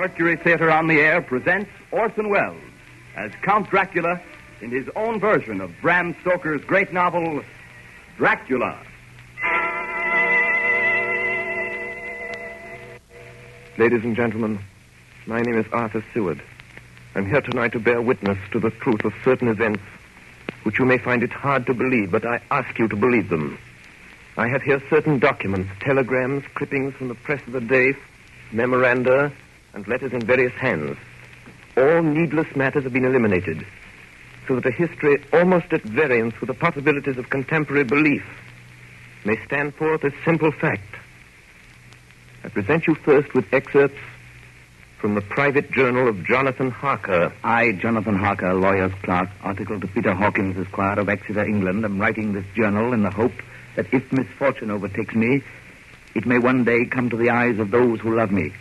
Mercury Theatre on the Air presents Orson Welles as Count Dracula in his own version of Bram Stoker's great novel, Dracula. Ladies and gentlemen, my name is Arthur Seward. I'm here tonight to bear witness to the truth of certain events which you may find it hard to believe, but I ask you to believe them. I have here certain documents, telegrams, clippings from the press of the day, memoranda, and letters in various hands. All needless matters have been eliminated, so that a history almost at variance with the possibilities of contemporary belief may stand forth as simple fact. I present you first with excerpts from the private journal of Jonathan Harker. I, Jonathan Harker, lawyer's clerk, article to Peter Hawkins, Esquire of Exeter, England, am writing this journal in the hope that if misfortune overtakes me, it may one day come to the eyes of those who love me.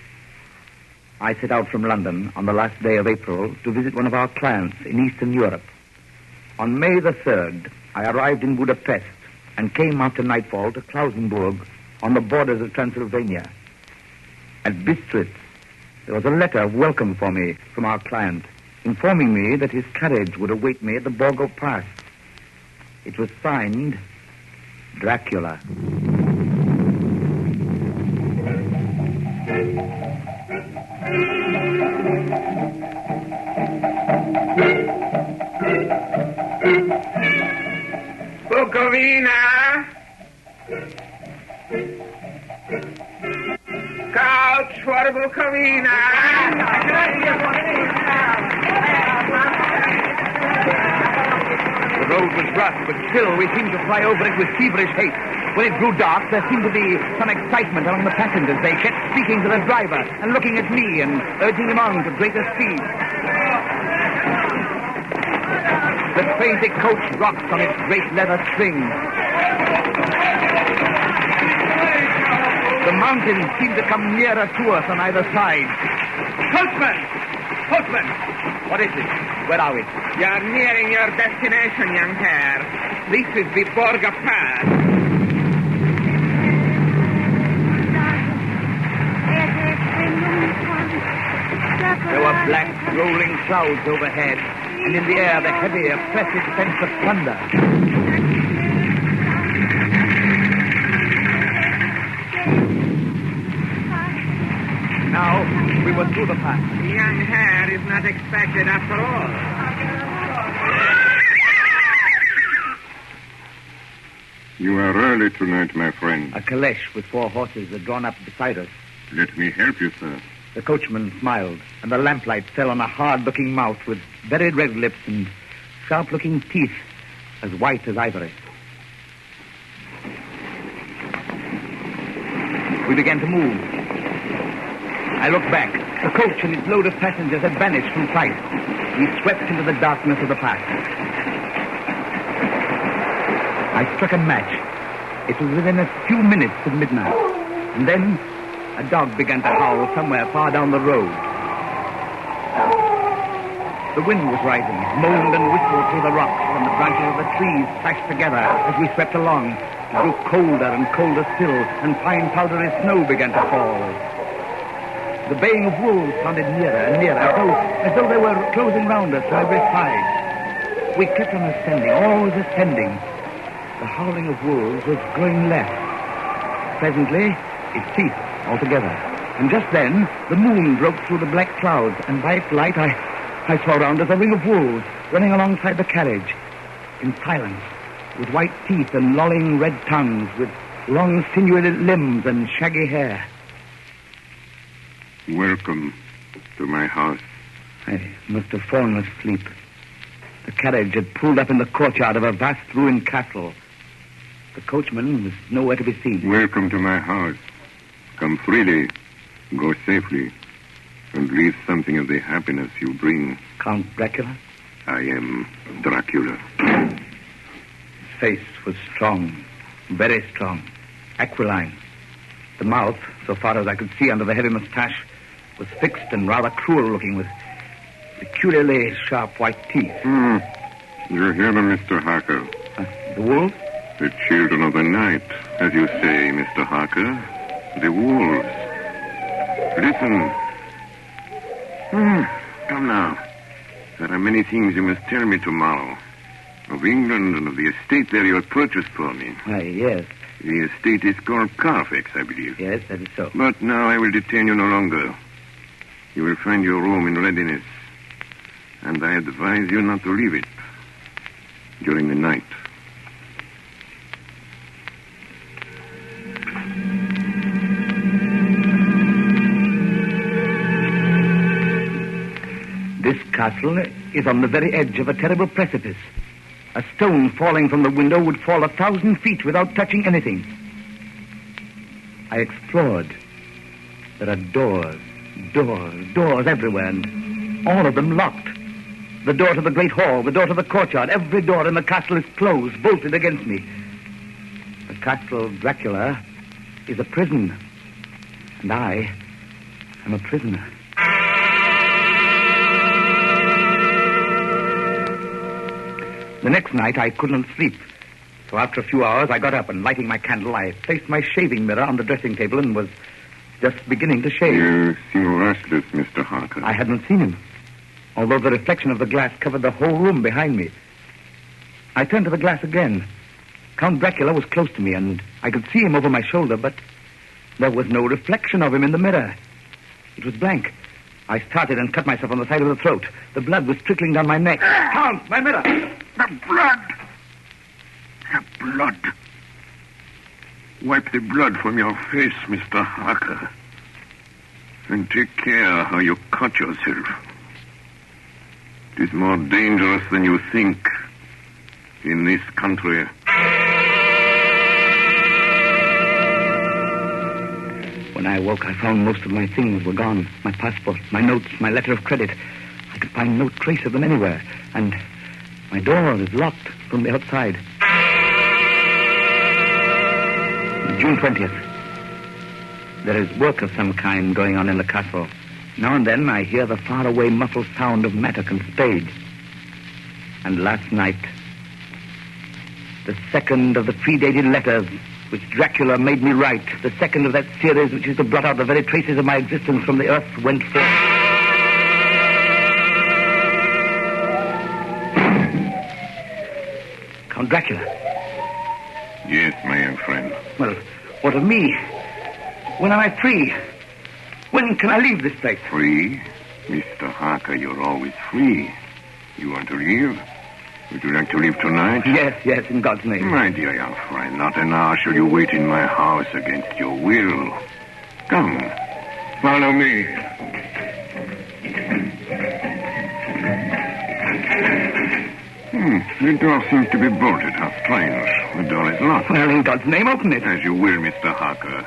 I set out from London on the last day of April to visit one of our clients in Eastern Europe. On May the 3rd, I arrived in Budapest and came after nightfall to Klausenburg on the borders of Transylvania. At Bistritz, there was a letter of welcome for me from our client, informing me that his carriage would await me at the Borgo Pass. It was signed Dracula. Bukovina! Couch for Bukovina! The road was rough, but still we seemed to fly over it with feverish haste. When it grew dark, there seemed to be some excitement among the passengers. They kept speaking to the driver and looking at me and urging him on to greater speed. The crazy coach rocked on its great leather strings. The mountains seemed to come nearer to us on either side. Coachman! Coachman! What is it? Where are we? You're nearing your destination, young hare. This is the Borgo Pass. There were black, rolling clouds overhead, and in the air the heavy, oppressive sense of thunder. Now, we were through the pass. The young hare is not expected after all. You are early tonight, my friend. A caleche with 4 horses are drawn up beside us. Let me help you, sir. The coachman smiled, and the lamplight fell on a hard-looking mouth with very red lips and sharp-looking teeth as white as ivory. We began to move. I looked back. The coach and its load of passengers had vanished from sight. We swept into the darkness of the pass. I struck a match. It was within a few minutes of midnight. And then a dog began to howl somewhere far down the road. The wind was rising. It moaned and whistled through the rocks, and the branches of the trees clashed together as we swept along. It grew colder and colder still, and fine powdery snow began to fall. The baying of wolves sounded nearer and nearer, as though they were closing round us to every side. We kept on ascending, always ascending. The howling of wolves was growing less. Presently, it ceased altogether. And just then, the moon broke through the black clouds, and by its light I saw round us a ring of wolves running alongside the carriage, in silence, with white teeth and lolling red tongues, with long sinewy limbs and shaggy hair. Welcome to my house. I must have fallen asleep. The carriage had pulled up in the courtyard of a vast ruined castle. The coachman was nowhere to be seen. Welcome to my house. Come freely, go safely, and leave something of the happiness you bring. Count Dracula? I am Dracula. His face was strong, very strong, aquiline. The mouth, so far as I could see under the heavy mustache, was fixed and rather cruel-looking, with peculiarly sharp white teeth. You're human, Mr. Harker. The wolves? The children of the night, as you say, Mr. Harker. The wolves. Listen. Come now. There are many things you must tell me tomorrow. Of England and of the estate there you have purchased for me. Why, yes. The estate is called Carfax, I believe. Yes, that is so. But now I will detain you no longer. You will find your room in readiness. And I advise you not to leave it during the night. This castle is on the very edge of a terrible precipice. A stone falling from the window would fall 1,000 feet without touching anything. I explored. There are doors everywhere, and all of them locked. The door to the great hall, the door to the courtyard, every door in the castle is closed, bolted against me. The castle of Dracula is a prison, and I am a prisoner. The next night, I couldn't sleep. So after a few hours, I got up and, lighting my candle, I placed my shaving mirror on the dressing table and was just beginning to shave. You seem restless, Mr. Harker. I hadn't seen him, although the reflection of the glass covered the whole room behind me. I turned to the glass again. Count Dracula was close to me, and I could see him over my shoulder, but there was no reflection of him in the mirror. It was blank. I started and cut myself on the side of the throat. The blood was trickling down my neck. Count, my mirror! The blood! The blood! Wipe the blood from your face, Mr. Harker. And take care how you cut yourself. It is more dangerous than you think in this country. When I awoke, I found most of my things were gone. My passport, my notes, my letter of credit. I could find no trace of them anywhere. And my door is locked from the outside. June 20th. There is work of some kind going on in the castle. Now and then I hear the faraway muffled sound of mattock and spade. And last night, the second of the predated letters which Dracula made me write, the second of that series which is to blot out the very traces of my existence from the earth, went forth. Count Dracula. Yes, my young friend. Well, what of me? When am I free? When can I leave this place? Free? Mr. Harker, you're always free. You want to leave? Would you like to leave tonight? Yes, in God's name. My dear young friend, not an hour shall you wait in my house against your will. Come, follow me. The door seems to be bolted. How strange. The door is locked. Well, in God's name, open it. As you will, Mr. Harker.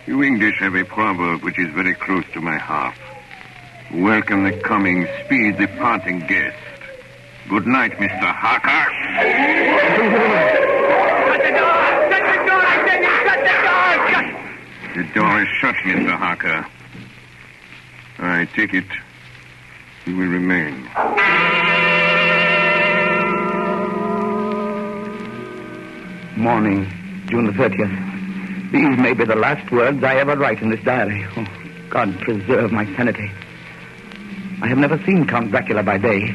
You English have a proverb which is very close to my heart. Welcome the coming, speed the parting guest. Good night, Mr. Harker. Shut the door! Shut the door! I tell you, shut the door! Shut! The door is shut, Mr. Harker. I take it you will remain. Morning, June the 30th. These may be the last words I ever write in this diary. Oh, God preserve my sanity. I have never seen Count Dracula by day.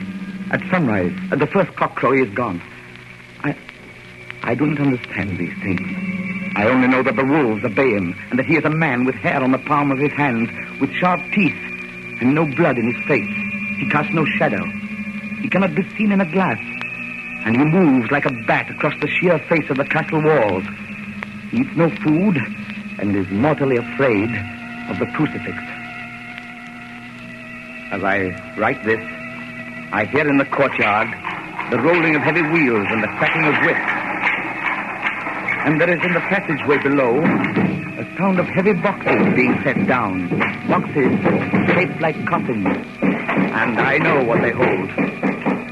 At sunrise, at the first cockcrow, he is gone. I do not understand these things. I only know that the wolves obey him, and that he is a man with hair on the palm of his hands, with sharp teeth, and no blood in his face. He casts no shadow. He cannot be seen in a glass, and he moves like a bat across the sheer face of the castle walls. He eats no food, and is mortally afraid of the crucifix. As I write this, I hear in the courtyard the rolling of heavy wheels and the cracking of whips. And there is in the passageway below a sound of heavy boxes being set down. Boxes shaped like coffins. And I know what they hold.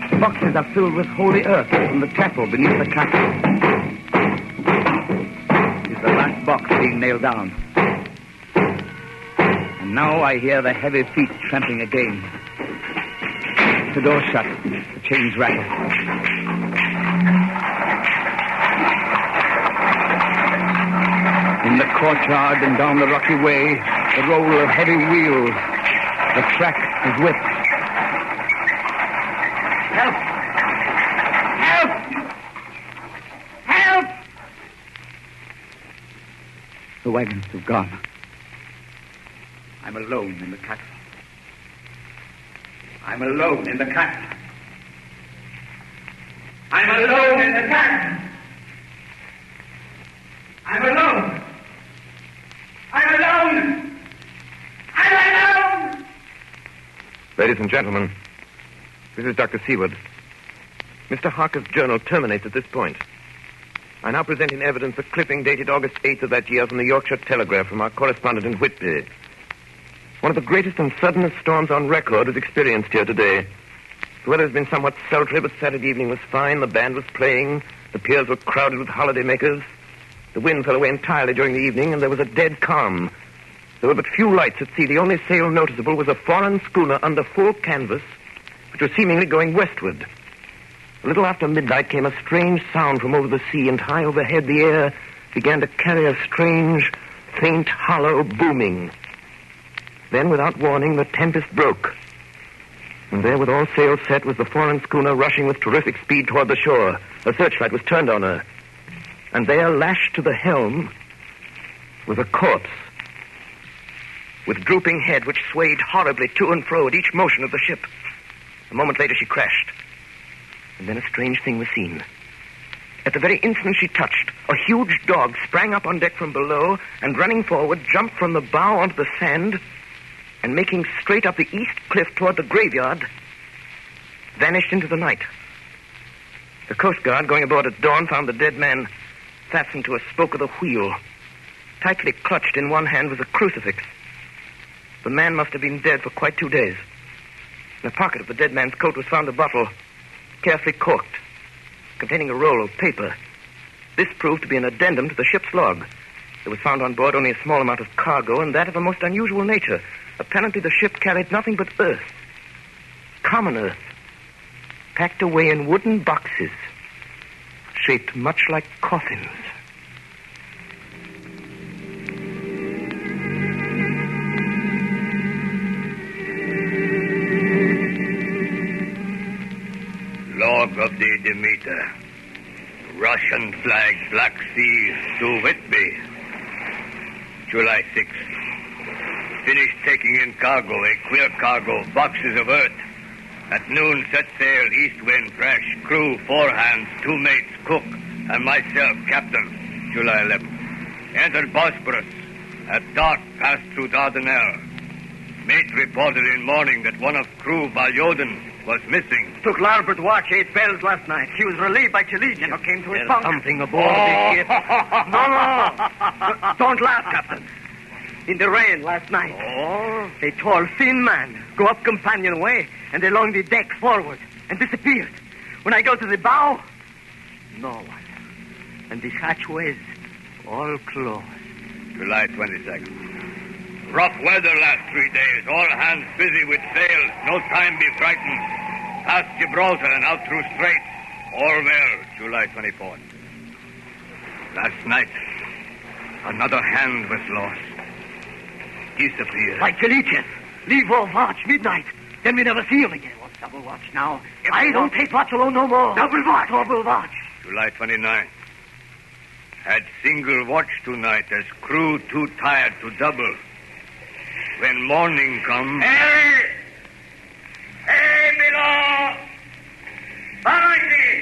The boxes are filled with holy earth from the chapel beneath the castle. It's the last box being nailed down. And now I hear the heavy feet tramping again. The door shut. The chains rattle. In the courtyard and down the rocky way, the roll of heavy wheels. The track is whipped. Help! Help! Help! The wagons have gone. I'm alone in the castle. I'm alone in the castle. I'm alone in the castle. I'm alone. I'm alone. I'm alone. Ladies and gentlemen, this is Dr. Seward. Mr. Harker's journal terminates at this point. I now present in evidence a clipping dated August 8th of that year from the Yorkshire Telegraph from our correspondent in Whitby. One of the greatest and suddenest storms on record was experienced here today. The weather has been somewhat sultry, but Saturday evening was fine. The band was playing. The piers were crowded with holidaymakers. The wind fell away entirely during the evening, and there was a dead calm. There were but few lights at sea. The only sail noticeable was a foreign schooner under full canvas, which was seemingly going westward. A little after midnight came a strange sound from over the sea, and high overhead the air began to carry a strange, faint, hollow booming. Then, without warning, the tempest broke. And there, with all sails set, was the foreign schooner rushing with terrific speed toward the shore. A searchlight was turned on her. And there, lashed to the helm, was a corpse, with drooping head which swayed horribly to and fro at each motion of the ship. A moment later, she crashed. And then a strange thing was seen. At the very instant she touched, a huge dog sprang up on deck from below and, running forward, jumped from the bow onto the sand and, making straight up the east cliff toward the graveyard, vanished into the night. The Coast Guard, going aboard at dawn, found the dead man fastened to a spoke of the wheel. Tightly clutched in one hand was a crucifix. The man must have been dead for quite 2 days. In the pocket of the dead man's coat was found a bottle, carefully corked, containing a roll of paper. This proved to be an addendum to the ship's log. There was found on board only a small amount of cargo, and that of a most unusual nature. Apparently the ship carried nothing but earth, common earth, packed away in wooden boxes, shaped much like coffins. Log of the Demeter. Russian flag, Black Sea, to Whitby. July 6th. Finished taking in cargo, a queer cargo, boxes of earth. At noon, set sail, east wind, fresh. Crew, 4 hands, 2 mates, cook, and myself, captain. July 11th. Entered Bosporus. At dark, passed through Dardanelles. Mate reported in morning that one of crew, Valjoden, was missing. Took larboard watch 8 bells last night. She was relieved by Chilidian, who came to his bunk. Something aboard the ship. No. Don't laugh, Captain. In the rain last night. Oh? A tall, thin man go up companionway and along the deck forward and disappeared. When I go to the bow, no one. And the hatchways all closed. July 22nd. Rough weather last 3 days. All hands busy with sails. No time be frightened. Past Gibraltar and out through Straits. All well. July 24th. Last night, another hand was lost. Disappeared. Like Chilidian. Leave off watch midnight. Then we never see him again. What's double watch now? I don't take watch alone no more. Double watch. Double watch. July 29th. Had single watch tonight as crew too tired to double. When morning comes... Hey! Hey, below! Barrington!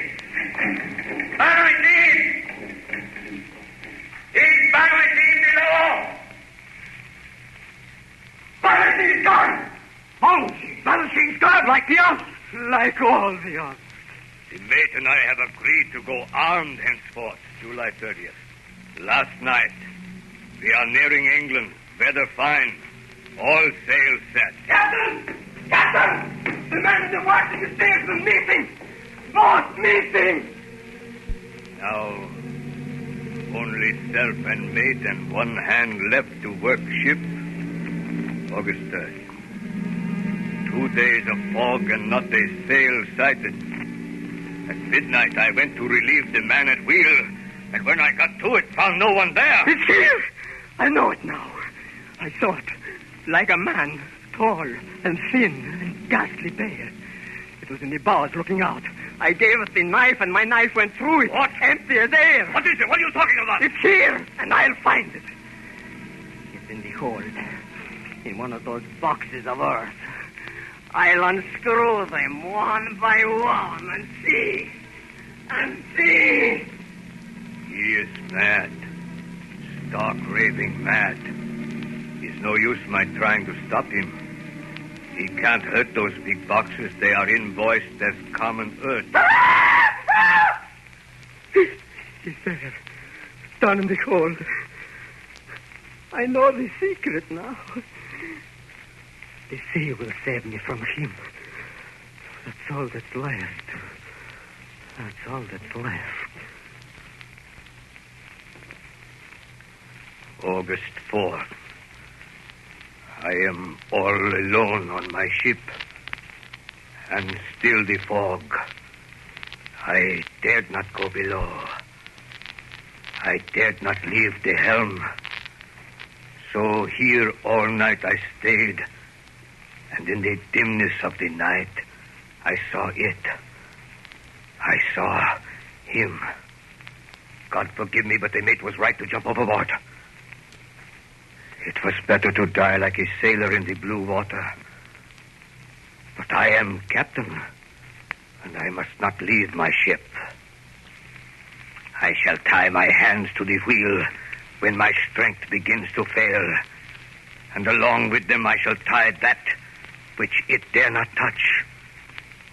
Barrington! Is Barrington below? Barrington's gone! Barrington's gone like the others! Like all the others. The mate and I have agreed to go armed henceforth, July 30th. Last night, we are nearing England. Weather fine. All sails set. Captain! Captain! The men that watching the stairs are missing! Both missing! Now, only self and mate and 1 hand left to work ship. August 3rd. 2 days of fog and not a sail sighted. At midnight, I went to relieve the man at wheel, and when I got to it, found no one there. It's here! I know it now. I saw it. Like a man tall and thin and ghastly pale. It was in the bows looking out. I gave it the knife, and my knife went through it. What? Empty as air. What is it? What are you talking about? It's here, and I'll find it. It's in the hold, in one of those boxes of earth. I'll unscrew them one by one and see. And see. He is mad. Stark raving mad. It's no use my trying to stop him. He can't hurt those big boxes. They are invoiced as common earth. He's there, down in the hold. I know the secret now. The sea will save me from him. That's all that's left. That's all that's left. August 4th. I am all alone on my ship, and still the fog. I dared not go below. I dared not leave the helm. So here all night I stayed, and in the dimness of the night, I saw it. I saw him. God forgive me, but the mate was right to jump overboard. It was better to die like a sailor in the blue water. But I am captain, and I must not leave my ship. I shall tie my hands to the wheel when my strength begins to fail, and along with them I shall tie that which it dare not touch,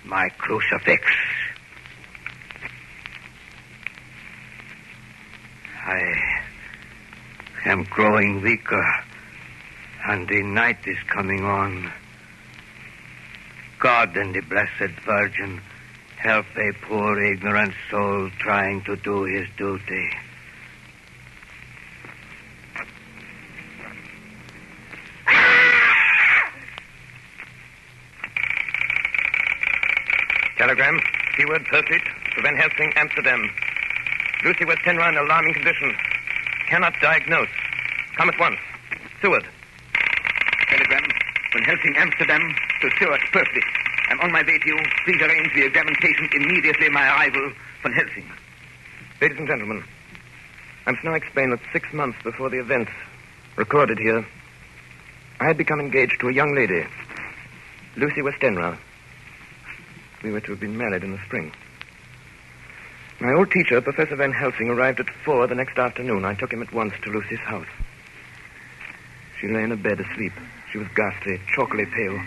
my crucifix. I am growing weaker, and the night is coming on. God and the Blessed Virgin help a poor ignorant soul trying to do his duty. Telegram, Seaward, Pursuit, to Van Helsing, Amsterdam. Lucy West Tenra in alarming condition. Cannot diagnose. Come at once. Seward. Telegram, Van Helsing, Amsterdam, to Stuart, Pursuit. I'm on my way to you. Please arrange the examination immediately my arrival, Van Helsing. Ladies and gentlemen, I must now explain that 6 months before the events recorded here, I had become engaged to a young lady, Lucy Westenra. We were to have been married in the spring. My old teacher, Professor Van Helsing, arrived at 4 the next afternoon. I took him at once to Lucy's house. She lay in a bed asleep. She was ghastly, chalkily pale.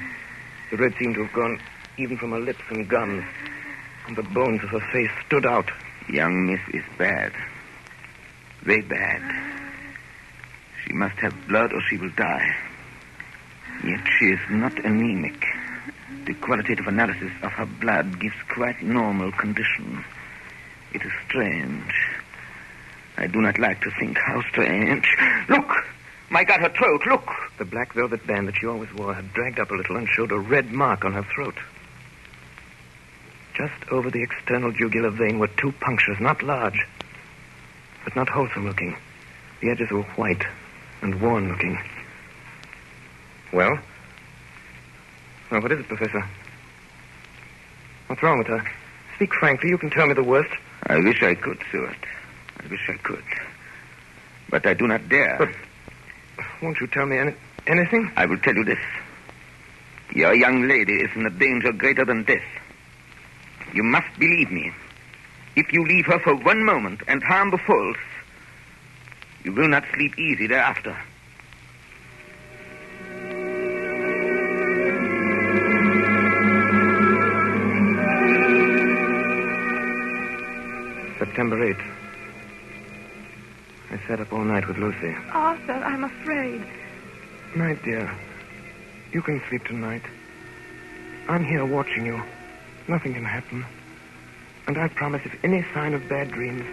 The red seemed to have gone even from her lips and gums, and the bones of her face stood out. Young miss is bad. Very bad. She must have blood or she will die. Yet she is not anemic. The qualitative analysis of her blood gives quite normal condition. It is strange. I do not like to think how strange. Look! My God, her throat, look! The black velvet band that she always wore had dragged up a little and showed a red mark on her throat. Just over the external jugular vein were 2 punctures, not large, but not wholesome looking. The edges were white and worn looking. Well? Well, what is it, Professor? What's wrong with her? Speak frankly. You can tell me the worst. I wish I could, Stuart. I wish I could. But I do not dare. But won't you tell me anything? I will tell you this. Your young lady is in a danger greater than death. You must believe me. If you leave her for 1 moment and harm befalls, you will not sleep easy thereafter. September 8th. I sat up all night with Lucy. Arthur, I'm afraid. My dear, you can sleep tonight. I'm here watching you. Nothing can happen. And I promise if any sign of bad dreams,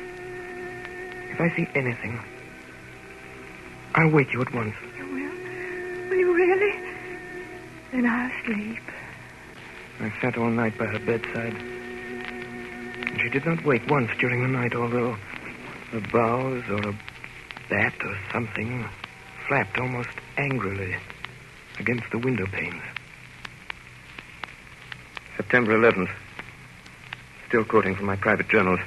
if I see anything, I'll wake you at once. You will? Will you really? Then I'll sleep. I sat all night by her bedside. And she did not wake once during the night, although a boughs or a bat or something flapped almost angrily against the window panes. September 11th. Still quoting from my private journals.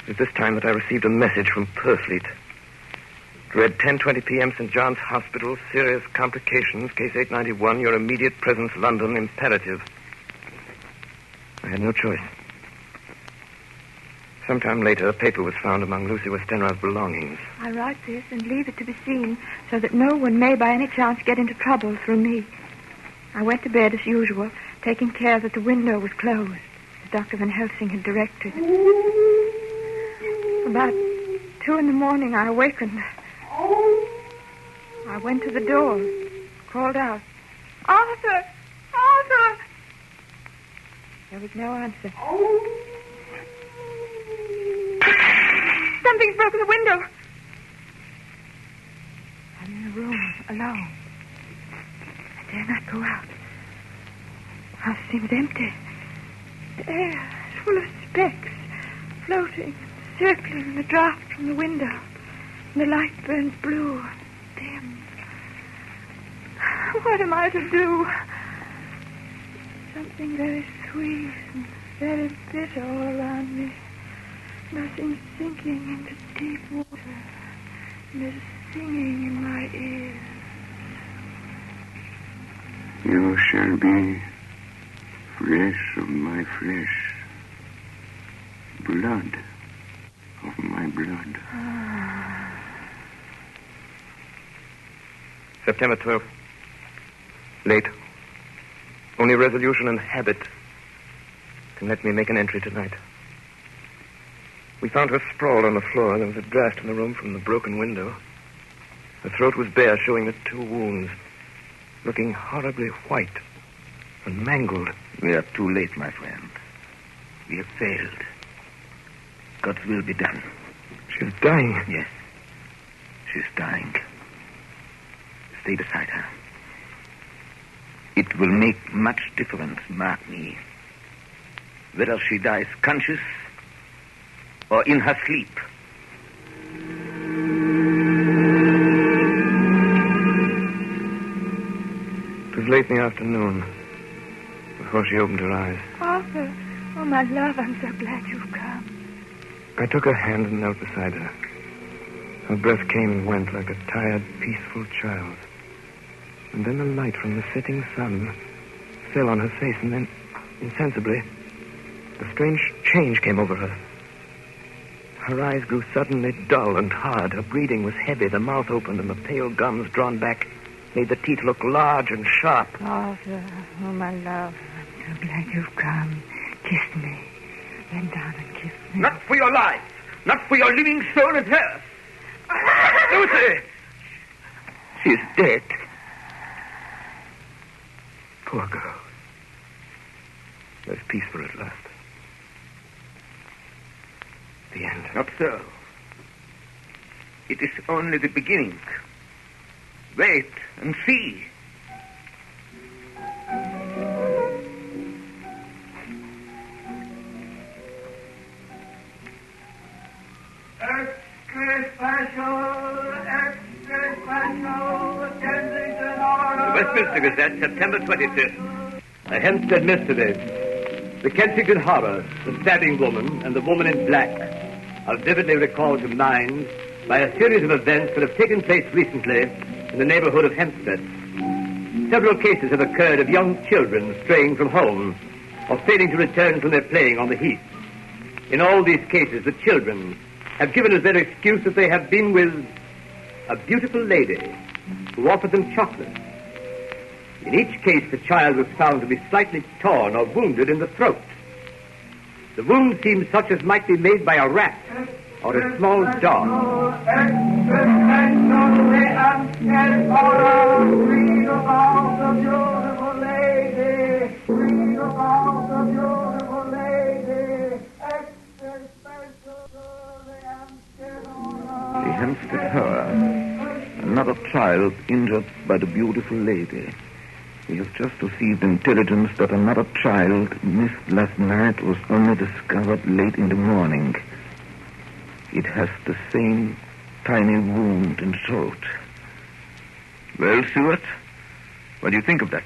It was this time that I received a message from Purfleet. It read 10:20 p.m. St. John's Hospital, serious complications, case 891, your immediate presence, London, imperative. I had no choice. Sometime later, a paper was found among Lucy Westenra's belongings. I write this and leave it to be seen so that no one may by any chance get into trouble through me. I went to bed as usual, taking care that the window was closed, as Dr. Van Helsing had directed. About 2 a.m, I awakened. I went to the door, called out, "Arthur! Arthur!" There was no answer. Something's broken the window. I'm in the room, alone. I dare not go out. The house seems empty. The air is full of specks, floating, circling in the draught from the window. And the light burns blue and dim. What am I to do? Something very sweet and very bitter all around me. And I seem sinking into deep water. And there's singing in my ears. You shall be flesh of my flesh, blood of my blood. September 12th. Late. Only resolution and habit can let me make an entry tonight. We found her sprawled on the floor. There was a draft in the room from the broken window. Her throat was bare, showing the 2 wounds, looking horribly white and mangled. We are too late, my friend. We have failed. God's will be done. She's dying. Yes. She's dying. Stay beside her. It will make much difference, mark me, whether she dies conscious or in her sleep. It was late in the afternoon before she opened her eyes. Arthur, oh, my love, I'm so glad you've come. I took her hand and knelt beside her. Her breath came and went like a tired, peaceful child's. And then the light from the setting sun fell on her face, and then, insensibly, a strange change came over her. Her eyes grew suddenly dull and hard. Her breathing was heavy. The mouth opened, and the pale gums drawn back made the teeth look large and sharp. Arthur, oh, my love, I'm so glad you've come. Kiss me. Bend down and kiss me. Not for your life. Not for your living soul and hers. Lucy! She's dead. Poor girl. There's peace for her at last. The end. Not so. It is only the beginning. Wait and see. Westminster Gazette, September 25th. A Hempstead mystery. The Kensington Horror, the stabbing woman, and the woman in black are vividly recalled to mind by a series of events that have taken place recently in the neighborhood of Hempstead. Several cases have occurred of young children straying from home or failing to return from their playing on the heath. In all these cases, the children have given as their excuse that they have been with a beautiful lady who offered them chocolate. In each case, the child was found to be slightly torn or wounded in the throat. The wound seems such as might be made by a rat or a small dog. The Hempstead Horror. Another child injured by the beautiful lady. We have just received intelligence that another child missed last night was only discovered late in the morning. It has the same tiny wound in the throat. Well, Stuart, What do you think of that?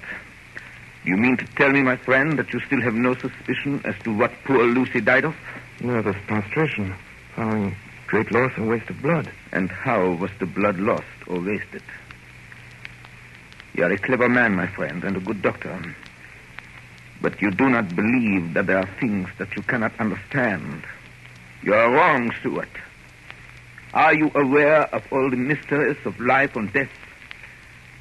Do you mean to tell me, my friend, that you still have no suspicion as to what poor Lucy died of? Nervous prostration, following great loss and waste of blood. And how was the blood lost or wasted? You are a clever man, my friend, and a good doctor. But you do not believe that there are things that you cannot understand. You are wrong, Stuart. Are you aware of all the mysteries of life and death?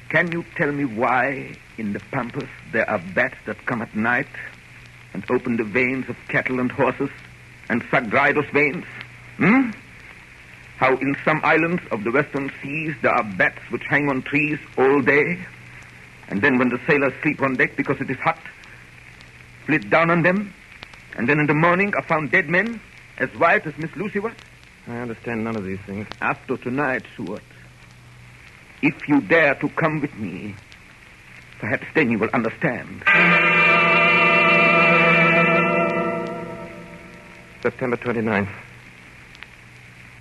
Can you tell me why in the pampas there are bats that come at night and open the veins of cattle and horses and suck dry those veins? How in some islands of the western seas there are bats which hang on trees all day, and then when the sailors sleep on deck because it is hot, flit down on them, and then in the morning are found dead men, as white as Miss Lucy was? I understand none of these things. After tonight, Stuart, if you dare to come with me, perhaps then you will understand. September 29th.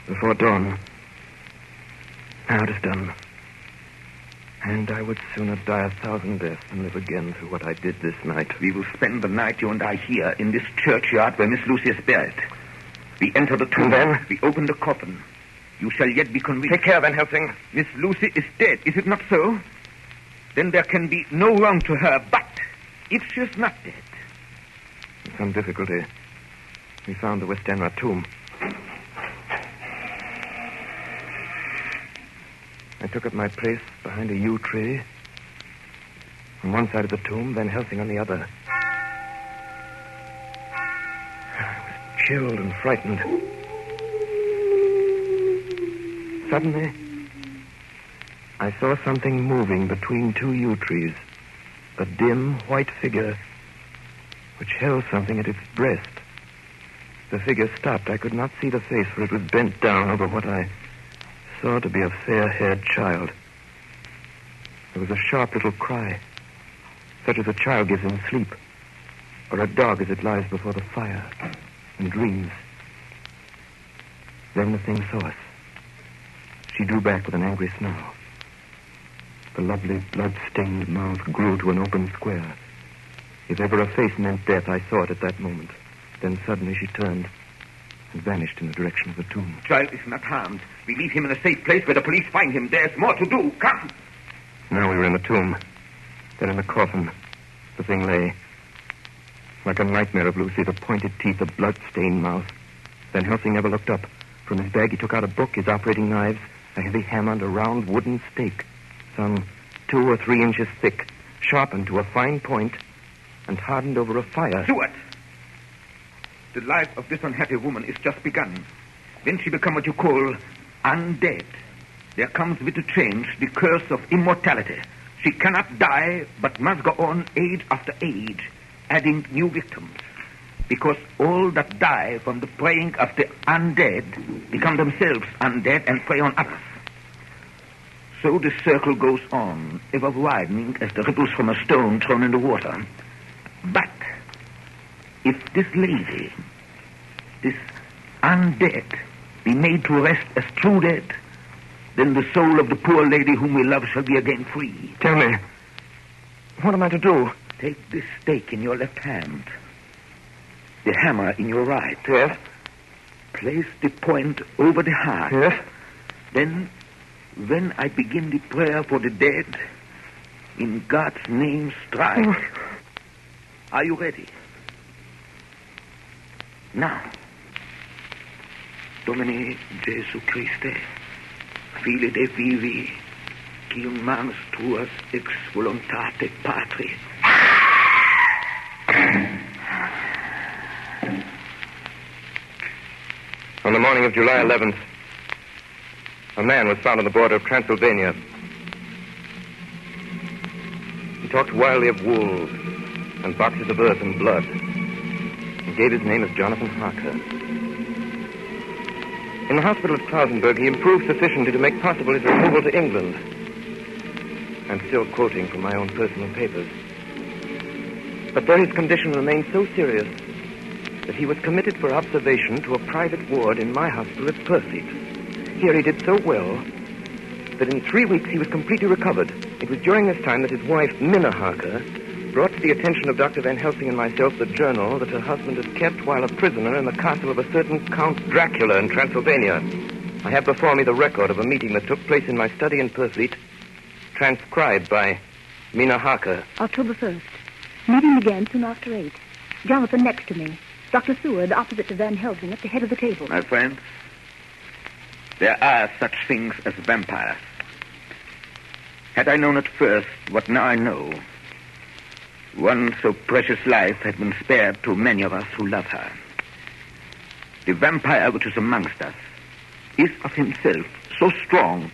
Before dawn. Now it is done. And I would sooner die 1,000 deaths than live again through what I did this night. We will spend the night, you and I, here, in this churchyard where Miss Lucy is buried. We enter the tomb. And then? We open the coffin. You shall yet be convinced. Take care, Van Helsing. Miss Lucy is dead, is it not so? Then there can be no wrong to her. But if she is not dead... With some difficulty, we found the Westenra tomb. I took up my place behind a yew tree. On one side of the tomb, Van Helsing on the other. I was chilled and frightened. Suddenly, I saw something moving between two yew trees. A dim, white figure which held something at its breast. The figure stopped. I could not see the face, for it was bent down over what I saw to be a fair-haired child. There was a sharp little cry, such as a child gives in sleep, or a dog as it lies before the fire and dreams. Then the thing saw us. She drew back with an angry snarl. The lovely, blood-stained mouth grew to an open square. If ever a face meant death, I saw it at that moment. Then suddenly she turned and vanished in the direction of the tomb. Child is not harmed. We leave him in a safe place where the police find him. There's more to do. Come. Now we were in the tomb. Then in the coffin. The thing lay. Like a nightmare of Lucy, the pointed teeth, the blood-stained mouth. Van Helsing never looked up. From his bag he took out a book, his operating knives, a heavy hammer, and a round wooden stake, some 2 or 3 inches thick, sharpened to a fine point, and hardened over a fire. Stuart! The life of this unhappy woman is just begun. When she become what you call undead, there comes with the change the curse of immortality. She cannot die, but must go on age after age, adding new victims. Because all that die from the preying of the undead become themselves undead and prey on others. So the circle goes on, ever widening as the ripples from a stone thrown in the water. But if this lady, this undead, be made to rest as true dead, then the soul of the poor lady whom we love shall be again free. Tell me, what am I to do? Take this stake in your left hand, the hammer in your right. Yes? Place the point over the heart. Yes? Then, when I begin the prayer for the dead, in God's name strike. Are you ready? Now, Domine Jesu Christe, Fili de vivi, quium manus tuas ex voluntate Patri. On the morning of July 11th, a man was found on the border of Transylvania. He talked wildly of wolves and boxes of earth and blood. He gave his name as Jonathan Harker. In the hospital at Klausenberg, he improved sufficiently to make possible his removal to England. I'm still quoting from my own personal papers. But there his condition remained so serious that he was committed for observation to a private ward in my hospital at Purfleet. Here he did so well that in 3 weeks he was completely recovered. It was during this time that his wife, Minna Harker, brought to the attention of Dr. Van Helsing and myself the journal that her husband had kept while a prisoner in the castle of a certain Count Dracula in Transylvania. I have before me the record of a meeting that took place in my study in Purfleet, transcribed by Minna Harker. October 1st. Meeting began soon after 8. Jonathan next to me. Dr. Seward opposite to Van Helsing at the head of the table. My friends, there are such things as vampires. Had I known at first what now I know, one so precious life had been spared to many of us who love her. The vampire which is amongst us is of himself so strong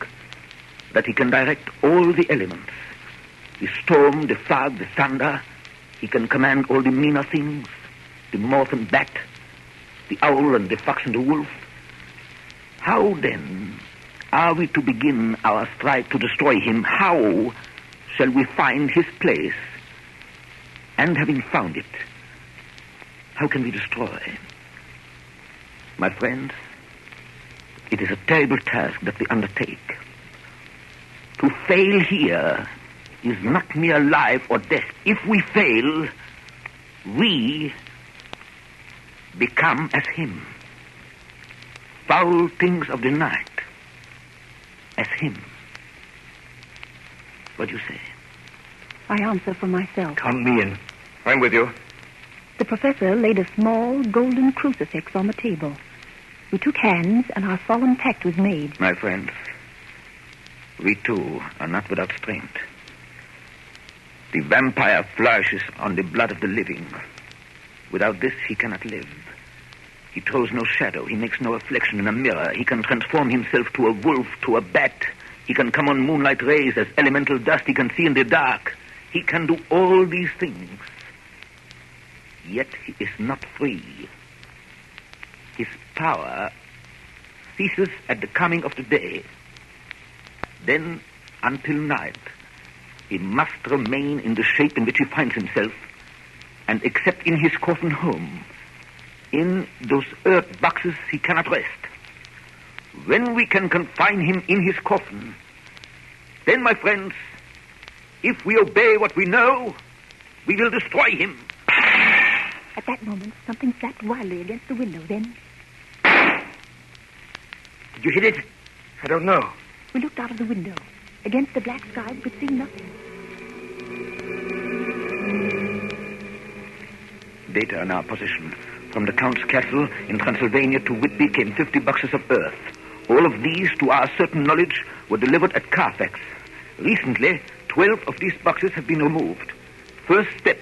that he can direct all the elements. The storm, the fog, the thunder. He can command all the meaner things, the moth and bat, the owl and the fox and the wolf. How, then, are we to begin our strife to destroy him? How shall we find his place? And having found it, how can we destroy? My friends, it is a terrible task that we undertake. To fail here is not mere life or death. If we fail, we become as him. Foul things of the night, as him. What do you say? I answer for myself. Count me in. I'm with you. The professor laid a small golden crucifix on the table. We took hands, and our solemn pact was made. My friends, we too are not without strength. The vampire flourishes on the blood of the living. Without this, he cannot live. He throws no shadow. He makes no reflection in a mirror. He can transform himself to a wolf, to a bat. He can come on moonlight rays as elemental dust. He can see in the dark. He can do all these things. Yet he is not free. His power ceases at the coming of the day. Then, until night, he must remain in the shape in which he finds himself, and except in his coffin home, in those earth boxes, he cannot rest. When we can confine him in his coffin, then, my friends, if we obey what we know, we will destroy him. At that moment, something slapped wildly against the window. Then... Did you hit it? I don't know. We looked out of the window. Against the black sky, we could see nothing. Data in our possession. From the Count's castle in Transylvania to Whitby came 50 boxes of earth. All of these, to our certain knowledge, were delivered at Carfax. Recently, 12 of these boxes have been removed. First step,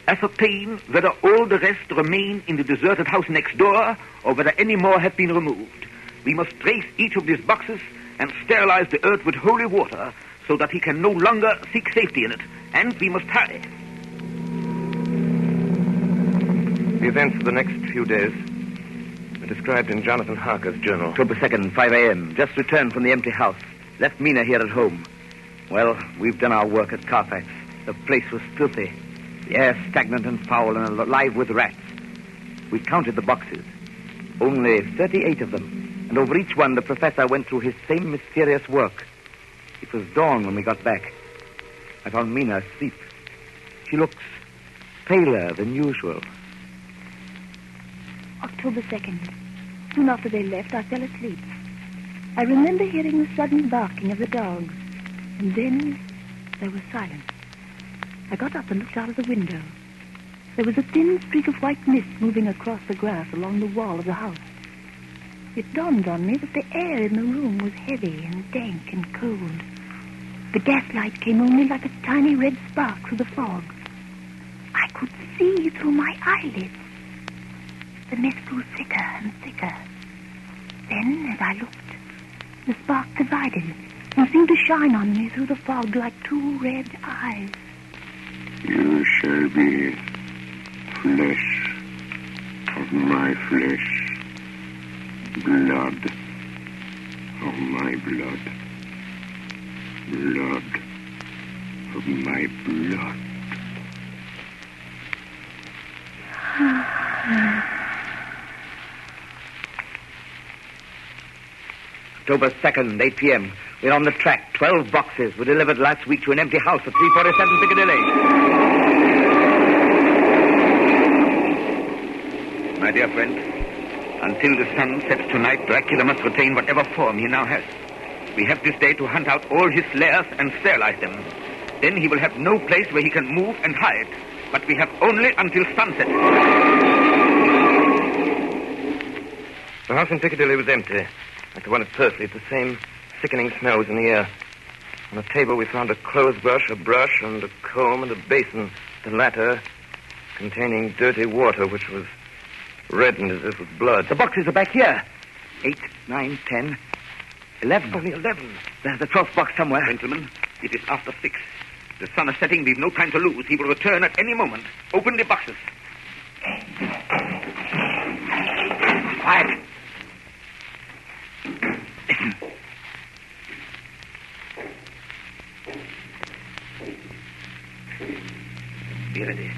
ascertain whether all the rest remain in the deserted house next door or whether any more have been removed. We must trace each of these boxes and sterilize the earth with holy water so that he can no longer seek safety in it. And we must hurry. The events of the next few days are described in Jonathan Harker's journal. October 2nd, 5 a.m. Just returned from the empty house. Left Mina here at home. Well, we've done our work at Carfax. The place was filthy. The air stagnant and foul and alive with rats. We counted the boxes. Only 38 of them. And over each one, the professor went through his same mysterious work. It was dawn when we got back. I found Mina asleep. She looks paler than usual. October 2nd. Soon after they left, I fell asleep. I remember hearing the sudden barking of the dogs. And then there was silence. I got up and looked out of the window. There was a thin streak of white mist moving across the grass along the wall of the house. It dawned on me that the air in the room was heavy and dank and cold. The gaslight came only like a tiny red spark through the fog. I could see through my eyelids. The mist grew thicker and thicker. Then, as I looked, the spark divided and seemed to shine on me through the fog like two red eyes. You shall be flesh of my flesh, blood of my blood, blood of my blood. October 2nd, 8 p.m. We're on the track. 12 boxes were delivered last week to an empty house at 347 Piccadilly. My dear friend, until the sun sets tonight, Dracula must retain whatever form he now has. We have this day to hunt out all his lairs and sterilize them. Then he will have no place where he can move and hide. But we have only until sunset. The house in Piccadilly was empty. Like the one at Pursley, the same sickening smell was in the air. On the table we found a clothes brush, a brush, and a comb and a basin. The latter containing dirty water, which was reddened as if with blood. The boxes are back here. 8, 9, 10, 11. Only 11. There's the 12th box somewhere. Gentlemen, it is after 6. The sun is setting. We've no time to lose. He will return at any moment. Open the boxes. Quiet. Listen. Be ready.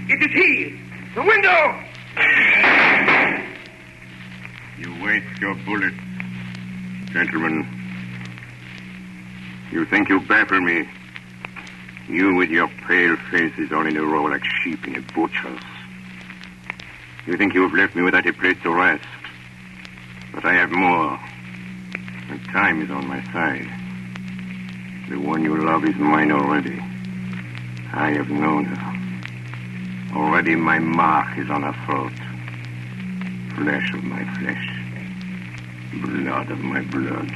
It is he! The window! You waste your bullets, gentlemen. You think you baffle me. You with your pale faces all in a row like sheep in a butcher's. You think you have left me without a place to rest. But I have more. And time is on my side. The one you love is mine already. I have known her. Already my mark is on her throat. Flesh of my flesh. Blood of my blood.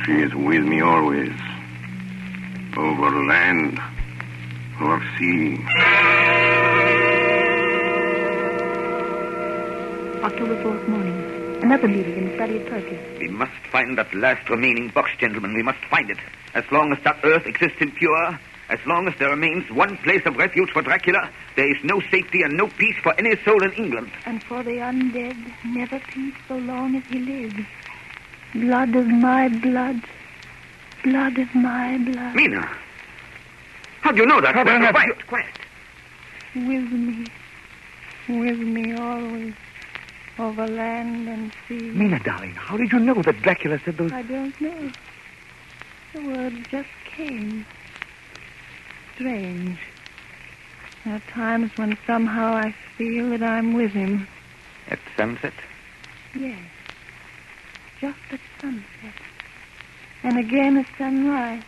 She is with me always. Over land or sea. October 4th morning. Another meeting in the study of Perkins. We must find that last remaining box, gentlemen. We must find it. As long as that earth exists impure, as long as there remains one place of refuge for Dracula, there is no safety and no peace for any soul in England. And for the undead, never peace so long as he lives. Blood of my blood. Blood of my blood. Mina! How do you know that? Quiet. With me always, over land and sea. Mina, darling, how did you know that Dracula said those... I don't know. The words just came. Strange. There are times when somehow I feel that I'm with him. At sunset? Yes. Just at sunset. And again at sunrise.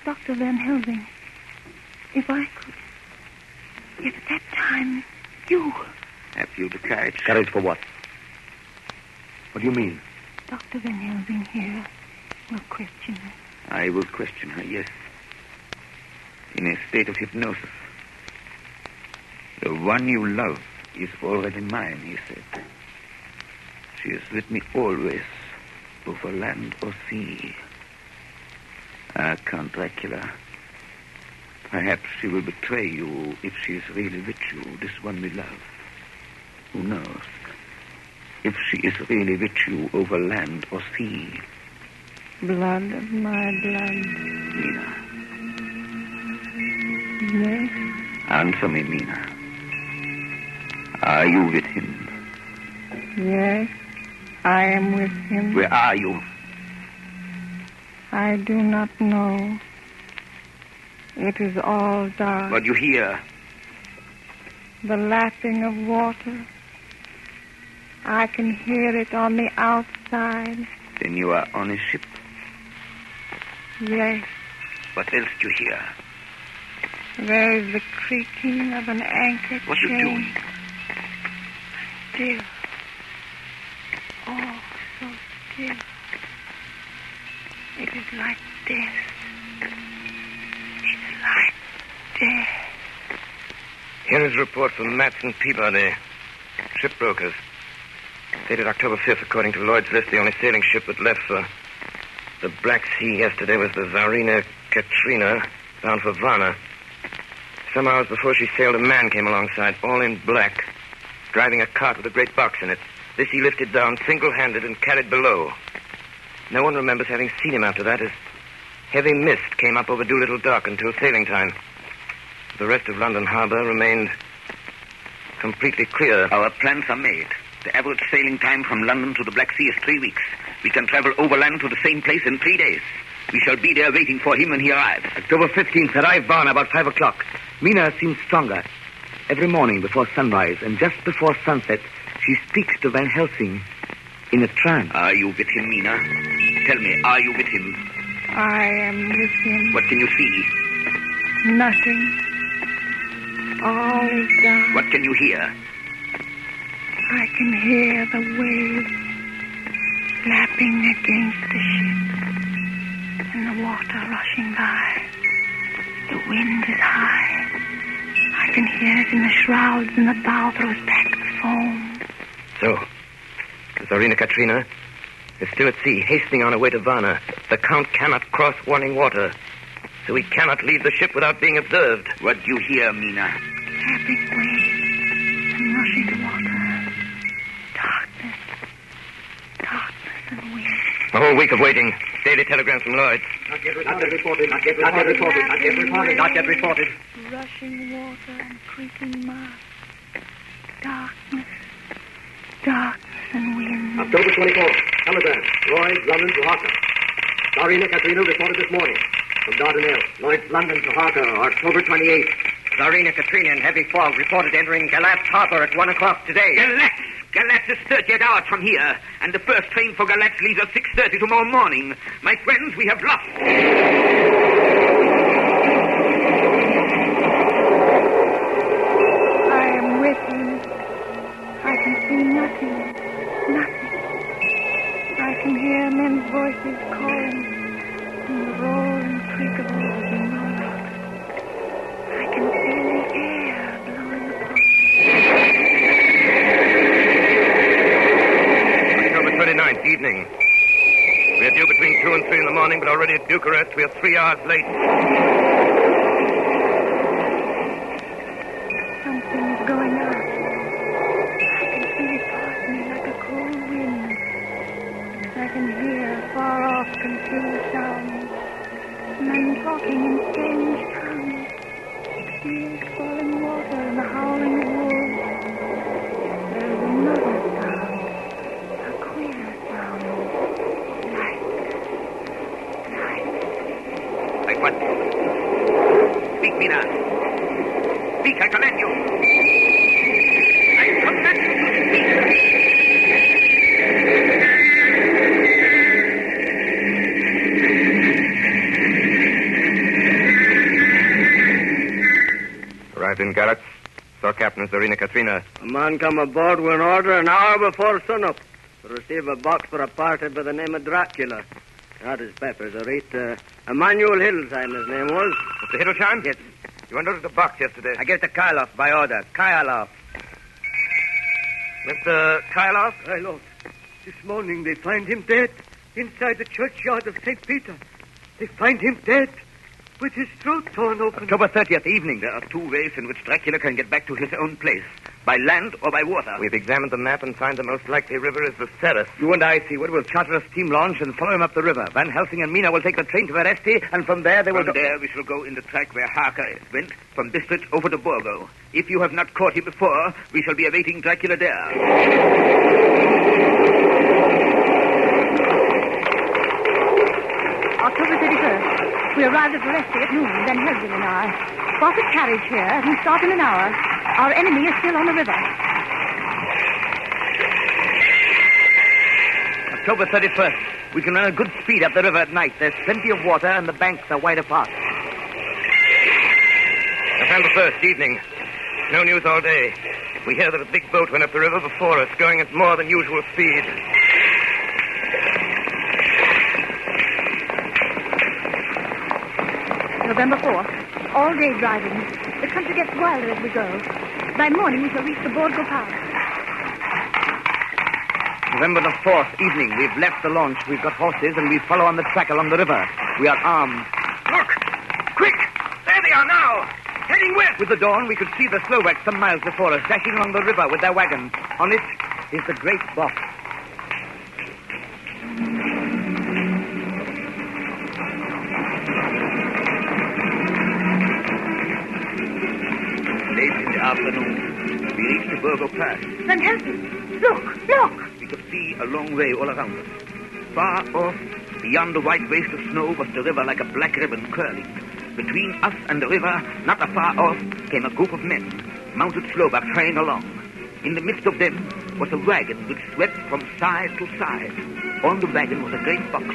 Dr. Van Helsing, if I could... If at that time, you... Have you the courage? Courage for what? What do you mean? Dr. Van Helsing here will question her. I will question her, yes. In a state of hypnosis. The one you love is already mine, he said. She is with me always, over land or sea. Ah, Count Dracula. Perhaps she will betray you if she is really with you, this one we love. Who knows? If she is really with you over land or sea. Blood of my blood. Mina. Yes. Answer me, Mina. Are you with him? Yes. I am with him. Where are you? I do not know. It is all dark. What do you hear? The lapping of water. I can hear it on the outside. Then you are on a ship. Yes. What else do you hear? There is the creaking of an anchor What are you chain. doing? Still. Oh, so still. It is like death. It's like death. Here is a report from Matson Peabody, shipbrokers. Dated October 5th, according to Lloyd's list, the only sailing ship that left for the Black Sea yesterday was the Tsarina Katrina, bound for Varna. Some hours before she sailed, a man came alongside, all in black, driving a cart with a great box in it. This he lifted down single-handed and carried below. No one remembers having seen him after that, as heavy mist came up over Doolittle Dock until sailing time. The rest of London Harbour remained completely clear. Our plans are made. The average sailing time from London to the Black Sea is 3 weeks. We can travel overland to the same place in 3 days. We shall be there waiting for him when he arrives. October 15th, arrive Varna about 5 o'clock. Mina seems stronger. Every morning before sunrise and just before sunset, she speaks to Van Helsing in a trance. Are you with him, Mina? Tell me, are you with him? I am with him. What can you see? Nothing. All is dark. What can you hear? I can hear the waves lapping against the ship and the water rushing by. The wind is high. I can hear it in the shrouds and the bow throws back the foam. So, the Tsarina Katrina is still at sea, hastening on her way to Varna. The Count cannot cross warning water, so he cannot leave the ship without being observed. What do you hear, Mina? Lapping waves and rushing water. Darkness. Darkness and wind. A whole week of waiting. Daily telegrams from Lloyd's. Not yet reported. Not yet reported. Rushing water and creaking masts. Darkness. Darkness and wind. October 24th. Telegram. Lloyd's, London to Harker. Tsarina Katrina reported this morning. From Dardanelles. Lloyd's, London to Harker, October 28th. Tsarina Katrina in heavy fog reported entering Galatz Harbor at 1 o'clock today. Galatz! Galatz is 38 hours from here, and the first train for Galatz leaves at 6:30 tomorrow morning. My friends, we have lost. I am with him. I can see nothing. Nothing. I can hear men's voices calling, and the roar and creak of oars in the water. I can feel the air blowing upon me. October 29th, evening. We are due between 2 and 3 in the morning, but already at Bucharest we are 3 hours late. Something's going on. I can feel it pass me like a cold wind. I can hear far off confused sounds. Men talking in strange tongues. Tears falling water and the howling of wolves. There is another sound. A queer sound. Light. Like what? Speak, Mina. Speak, I command you. I command you to speak. Arrived in Galatz. Saw Captain Tsarina Katrina. A man come aboard with an order an hour before sunup to receive a box for a party by the name of Dracula. Not his peppers, a rate. Emmanuel Hildesheim, his name was. Mr. Hildesheim? Yes. You were noticed a box yesterday. I gave it to Kyloff by order. Kyloff. Mr. Kyloff? My lord, this morning they find him dead inside the churchyard of St. Peter. They find him dead with his throat torn open. October 30th evening. There are 2 ways in which Dracula can get back to his own place. By land or by water. We've examined the map and find the most likely river is the Ceres. You and I, Seward, will charter a steam launch and follow him up the river. Van Helsing and Mina will take the train to Veresti, and from there they will From there we shall go in the track where Harker went, from Bistritz over to Borgo. If you have not caught him before, we shall be awaiting Dracula there. October 31st. We arrived at Veresti at noon, Van Helsing and I. Bought a carriage here, and we start in an hour. Our enemy is still on the river. October 31st. We can run at good speed up the river at night. There's plenty of water, and the banks are wide apart. November 1st, evening. No news all day. We hear that a big boat went up the river before us, going at more than usual speed. November 4th. All day driving. The country gets wilder as we go. By morning, we shall reach the Borgo Pass. November the 4th, evening. We've left the launch. We've got horses, and we follow on the track along the river. We are armed. Look! Quick! There they are now! Heading west! With the dawn, we could see the Slovaks some miles before us, dashing along the river with their wagon. On it is the great box. afternoon, we reached the Burgo Pass. Then help me. Look! We could see a long way all around us. Far off, beyond the white waste of snow, was the river like a black ribbon curling. Between us and the river, not afar off, came a group of men, mounted Slovaks hurrying along. In the midst of them was a wagon which swept from side to side. On the wagon was a great box.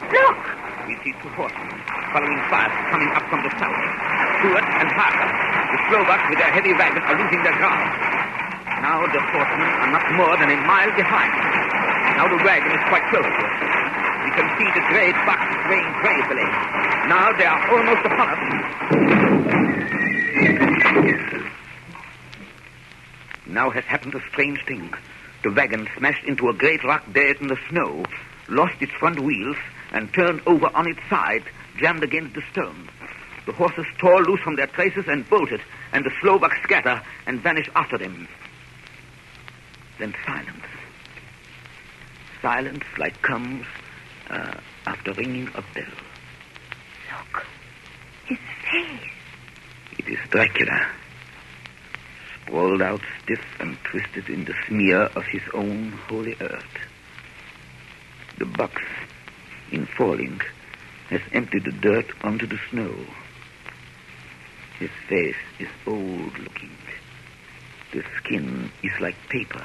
Look! We see two horsemen following fast, coming up from the south. Stuart and Harker, the Slovaks with their heavy wagon, are losing their ground. Now the horsemen are not more than a mile behind. Now the wagon is quite close to us. We can see the great box swaying gracefully. Now they are almost upon us. Now has happened a strange thing. The wagon smashed into a great rock bed in the snow, lost its front wheels, and turned over on its side, jammed against the stone. The horses tore loose from their traces and bolted, and the Slovaks scatter and vanish after them. Then silence. Silence like comes after ringing a bell. Look. His face. It is Dracula, sprawled out stiff and twisted in the smear of his own holy earth. The box, in falling, has emptied the dirt onto the snow. His face is old-looking. The skin is like paper.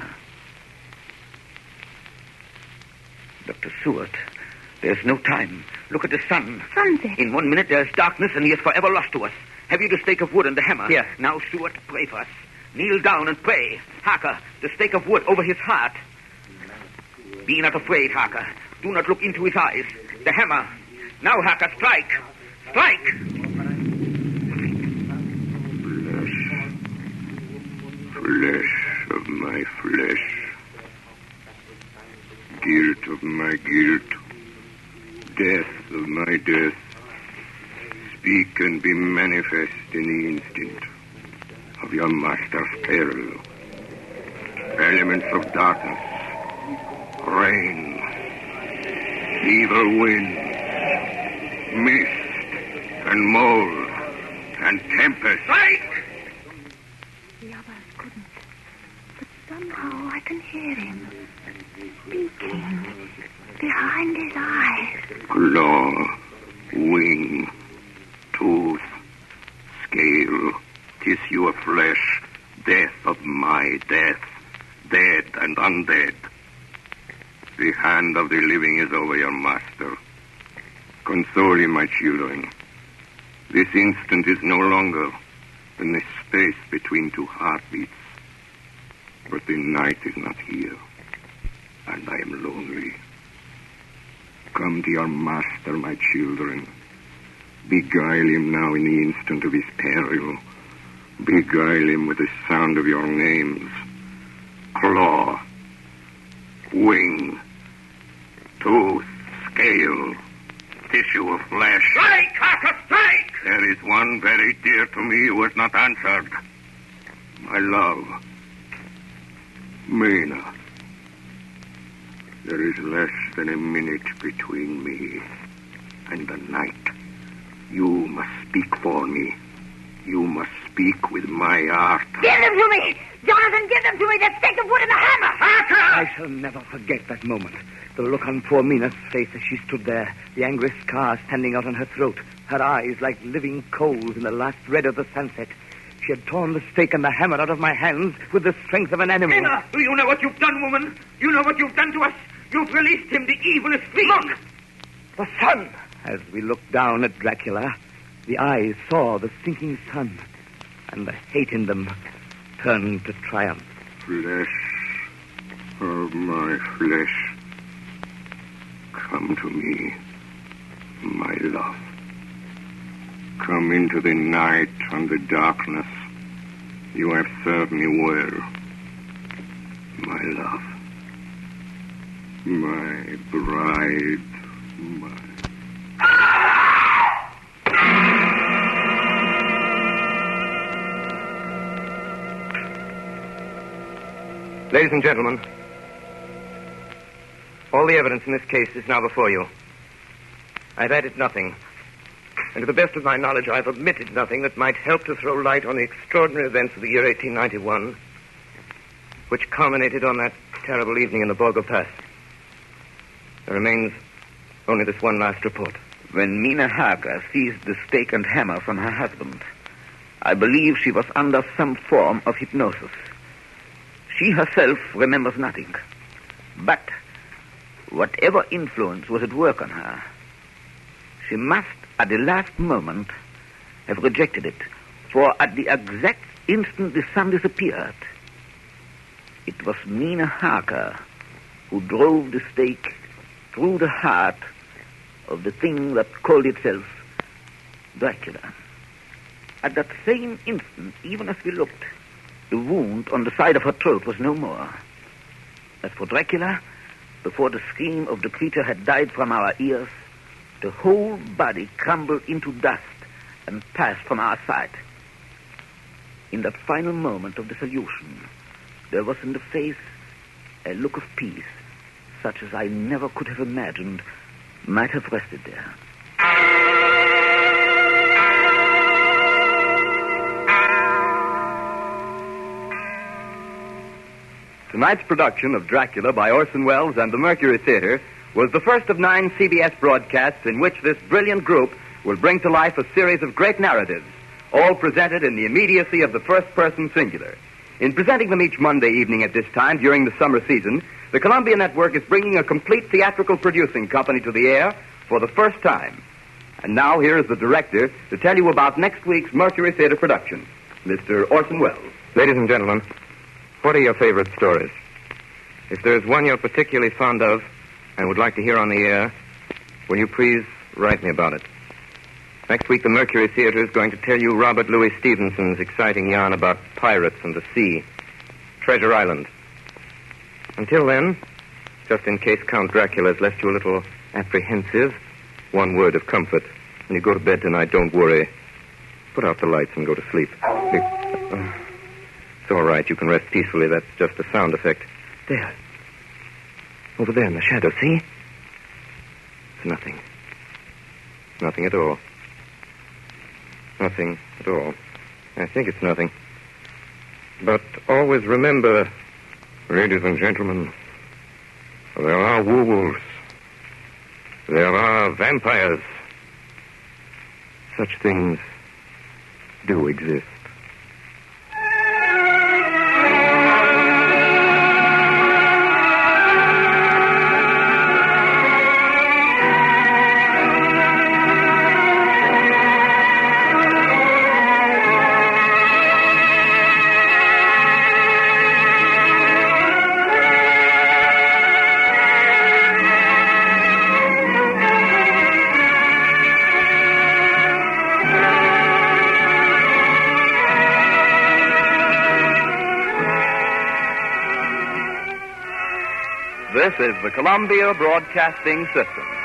Dr. Seward, there's no time. Look at the sun. Sunset. In 1 minute there's darkness and he is forever lost to us. Have you the stake of wood and the hammer? Yes. Now, Seward, pray for us. Kneel down and pray. Harker, the stake of wood over his heart. Be not afraid, Harker. Do not look into his eyes. The hammer. Now, Harker, strike. Strike! Flesh of my flesh. Guilt of my guilt. Death of my death. Speak and be manifest in the instant of your master's peril. Elements of darkness. Rain. Evil wind. Mist. And mold. And tempest. Strike! The others couldn't. But somehow I can hear him. Speaking. Behind his eyes. Claw. Wing. Tooth. Scale. Tissue of flesh. Death of my death. Dead and undead. The hand of the living is over your master. Console him, my children. This instant is no longer than the space between two heartbeats. But the night is not here, and I am lonely. Come to your master, my children. Beguile him now in the instant of his peril. Beguile him with the sound of your names. Claw. Wing. Tooth. Scale. Tissue of flesh. Strike, Harker, strike! There is one very dear to me who has not answered. My love. Mina. There is less than a minute between me and the night. You must speak for me. You must speak with my heart. Give them to me! Jonathan, give them to me! That stake of wood and the hammer! I shall never forget that moment. The look on poor Mina's face as she stood there, the angry scar standing out on her throat, her eyes like living coals in the last red of the sunset. She had torn the stake and the hammer out of my hands with the strength of an animal. Mina, do you know what you've done, woman? You know what you've done to us? You've released him. The evil is free. Look! The sun! As we looked down at Dracula, the eyes saw the sinking sun, and the hate in them turned to triumph. Flesh of my flesh. Come to me, my love. Come into the night and the darkness. You have served me well, my love. My bride, my... Ladies and gentlemen, all the evidence in this case is now before you. I've added nothing. And to the best of my knowledge, I've omitted nothing that might help to throw light on the extraordinary events of the year 1891, which culminated on that terrible evening in the Borgo Pass. There remains only this one last report. When Mina Harker seized the stake and hammer from her husband, I believe she was under some form of hypnosis. She herself remembers nothing. But whatever influence was at work on her, she must, at the last moment, have rejected it. For at the exact instant the sun disappeared, it was Mina Harker who drove the stake through the heart of the thing that called itself Dracula. At that same instant, even as we looked, the wound on the side of her throat was no more. As for Dracula, before the scream of the creature had died from our ears, the whole body crumbled into dust and passed from our sight. In that final moment of dissolution, there was in the face a look of peace, such as I never could have imagined might have rested there. Tonight's production of Dracula by Orson Welles and the Mercury Theatre was the first of 9 CBS broadcasts in which this brilliant group will bring to life a series of great narratives, all presented in the immediacy of the first-person singular. In presenting them each Monday evening at this time during the summer season, the Columbia Network is bringing a complete theatrical producing company to the air for the first time. And now here is the director to tell you about next week's Mercury Theatre production, Mr. Orson Welles. Ladies and gentlemen, what are your favorite stories? If there's one you're particularly fond of and would like to hear on the air, will you please write me about it? Next week, the Mercury Theatre is going to tell you Robert Louis Stevenson's exciting yarn about pirates and the sea, Treasure Island. Until then, just in case Count Dracula has left you a little apprehensive, one word of comfort. When you go to bed tonight, don't worry. Put out the lights and go to sleep. It's all right. You can rest peacefully. That's just a sound effect. There. Over there in the shadow, see? It's nothing. Nothing at all. Nothing at all. I think it's nothing. But always remember, ladies and gentlemen, there are werewolves. There are vampires. Such things do exist. This is the Columbia Broadcasting System.